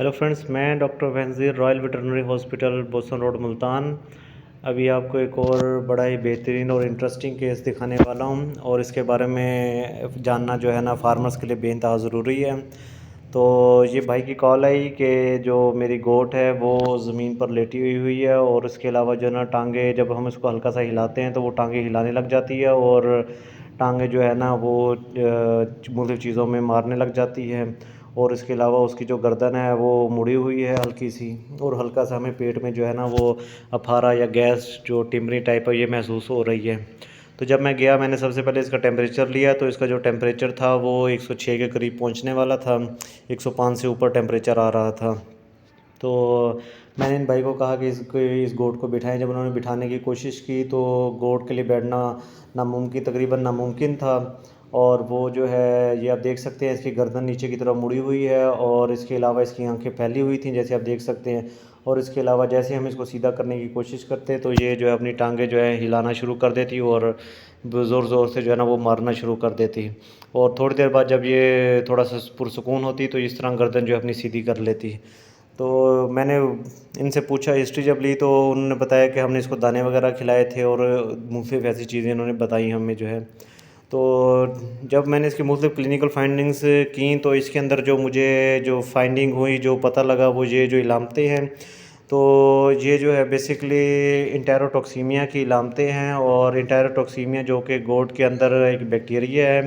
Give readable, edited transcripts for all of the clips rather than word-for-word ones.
Hello friends, मैं doctor वंजीर royal veterinary hospital Bosan road Multan अभी आपको एक और बड़ा ही बेहतरीन और इंटरेस्टिंग केस दिखाने वाला हूं और इसके बारे में जानना जो है ना फार्मर्स के लिए बेइंतहा ज़रूरी है। तो ये भाई की कॉल आई कि जो मेरी गोट है वो ज़मीन पर लेटी हुई है और इसके अलावा जो है ना टांगे जब हम इसको हल्का सा हिलाते हैं तो वो टांगे हिलाने लग जाती है और टांगे जो है ना वो मुख्तलिफ़ चीज़ों में मारने लग जाती है। और इसके अलावा उसकी जो गर्दन है वो मुड़ी हुई है हल्की सी, और हल्का सा हमें पेट में जो है ना वो अफारा या गैस जो टिमरी टाइप है ये महसूस हो रही है। तो जब मैं गया मैंने सबसे पहले इसका टेम्परेचर लिया तो इसका जो टेम्परेचर था वो 106 के करीब पहुंचने वाला था, 105 से ऊपर टेम्परेचर आ रहा था। तो मैंने इन भाई को कहा कि इस गोट को बिठाएं। जब उन्होंने बिठाने की कोशिश की तो गोट के लिए बैठना तकरीबन नामुमकिन था। और वो जो है ये आप देख सकते हैं इसकी गर्दन नीचे की तरफ मुड़ी हुई है और इसके अलावा इसकी आंखें फैली हुई थी जैसे आप देख सकते हैं। और इसके अलावा जैसे हम इसको सीधा करने की कोशिश करते तो ये जो है अपनी टांगें जो है हिलाना शुरू कर देती और ज़ोर ज़ोर से जो है ना वो मारना शुरू कर देती। और थोड़ी देर बाद जब ये थोड़ा सा पुरसुकून होती तो इस तरह गर्दन जो है अपनी सीधी कर लेती। तो मैंने इनसे पूछा, हिस्ट्री जब ली तो उन्होंने बताया कि हमने इसको दाने वगैरह खिलाए थे और मुख्तलिफ़ ऐसी चीज़ें इन्होंने बताई हमें जो है। तो जब मैंने इसकी मुख्तलिफ़ क्लिनिकल फाइंडिंग्स की तो इसके अंदर जो मुझे जो फाइंडिंग हुई जो पता लगा वो ये जो इलामतें हैं, तो ये जो है बेसिकली इंटेरोटॉक्सीमिया की इलामतें हैं। और इंटेरोटॉक्सीमिया जो कि गोट के अंदर एक बैक्टीरिया है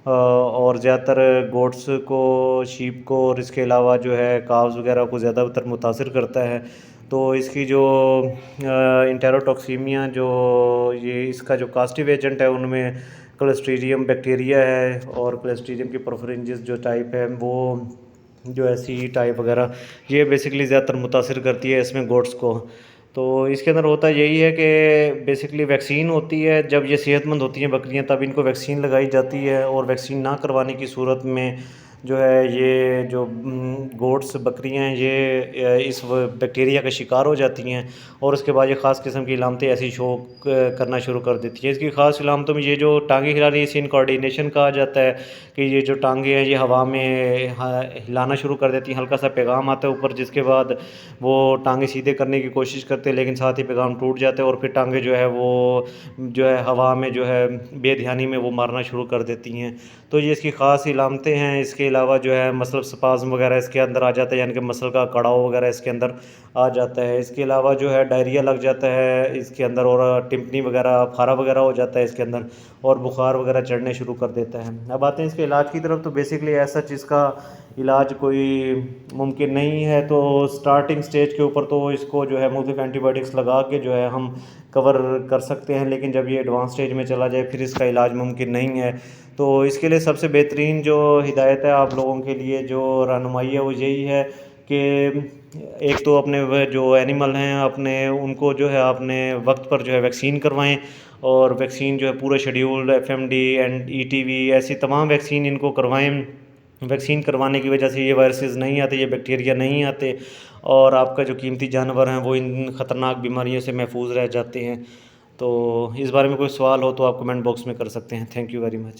और ज़्यादातर गोट्स को, शीप को और इसके अलावा जो है काव्स वगैरह को ज़्यादातर मुतासिर करता है। तो इसकी जो इंटेरोटॉक्सीमिया जो ये इसका जो कास्टिव एजेंट है उनमें क्लोस्ट्रीडियम बैक्टीरिया है और क्लोस्ट्रीडियम की प्रोफरिंजिस जो टाइप है वो जो है सी टाइप वगैरह ये बेसिकली ज़्यादातर मुतासिर करती है इसमें गोट्स को। तो इसके अंदर होता यही है कि बेसिकली वैक्सीन होती है, जब ये सेहतमंद होती हैं बकरियां तब इनको वैक्सीन लगाई जाती है और वैक्सीन ना करवाने की सूरत में जो है ये जो गोट्स बकरियां हैं ये इस बैक्टीरिया का शिकार हो जाती हैं और उसके बाद ये ख़ास किस्म की इलामतें ऐसी शो करना शुरू कर देती है। इसकी ख़ास इलामतों में ये जो टांगे हिला रही है इसे इनकोऑर्डिनेशन कहा जाता है कि ये जो टांगे हैं ये हवा में हिलाना शुरू कर देती हैं, हल्का सा पैगाम आता है ऊपर जिसके बाद वो टांगे सीधे करने की कोशिश करते हैं लेकिन साथ ही पैगाम टूट जाता है और फिर टांगे जो है वो जो है हवा में जो है बेध्यानी में वो मारना शुरू कर देती हैं। तो ये इसकी ख़ास इलामतें हैं। इसके अलावा जो है मसल स्पाज़म वगैरह इसके अंदर आ जाता है, यानी कि मसल का कड़ाव वगैरह इसके अंदर आ जाता है। इसके अलावा जो है डायरिया लग जाता है इसके अंदर और टिम्पनी वगैरह फारा वगैरह हो जाता है इसके अंदर और बुखार वगैरह चढ़ने शुरू कर देता है। अब आते हैं इसके इलाज की तरफ। तो बेसिकली ऐसा चीज़ का इलाज कोई मुमकिन नहीं है, तो स्टार्टिंग स्टेज के ऊपर तो इसको जो है मुख्तलिफ एंटीबायोटिक्स लगा के जो है हम कवर कर सकते हैं, लेकिन जब ये एडवांस स्टेज में चला जाए फिर इसका इलाज मुमकिन नहीं है। तो इसके लिए सबसे बेहतरीन जो हिदायत है आप लोगों के लिए, जो रहनुमाई है वो यही है कि एक तो अपने वह जो एनिमल हैं अपने उनको जो है अपने वक्त पर जो है वैक्सीन करवाएं और वैक्सीन जो है पूरे शेड्यूल एफएमडी एंड ईटीवी ऐसी तमाम वैक्सीन इनको करवाएं। वैक्सीन करवाने की वजह से ये वायरसेस नहीं आते, ये बैक्टीरिया नहीं आते और आपका जो कीमती जानवर हैं वो इन ख़तरनाक बीमारियों से महफूज रह जाते हैं। तो इस बारे में कोई सवाल हो तो आप कमेंट बॉक्स में कर सकते हैं। Thank you very much.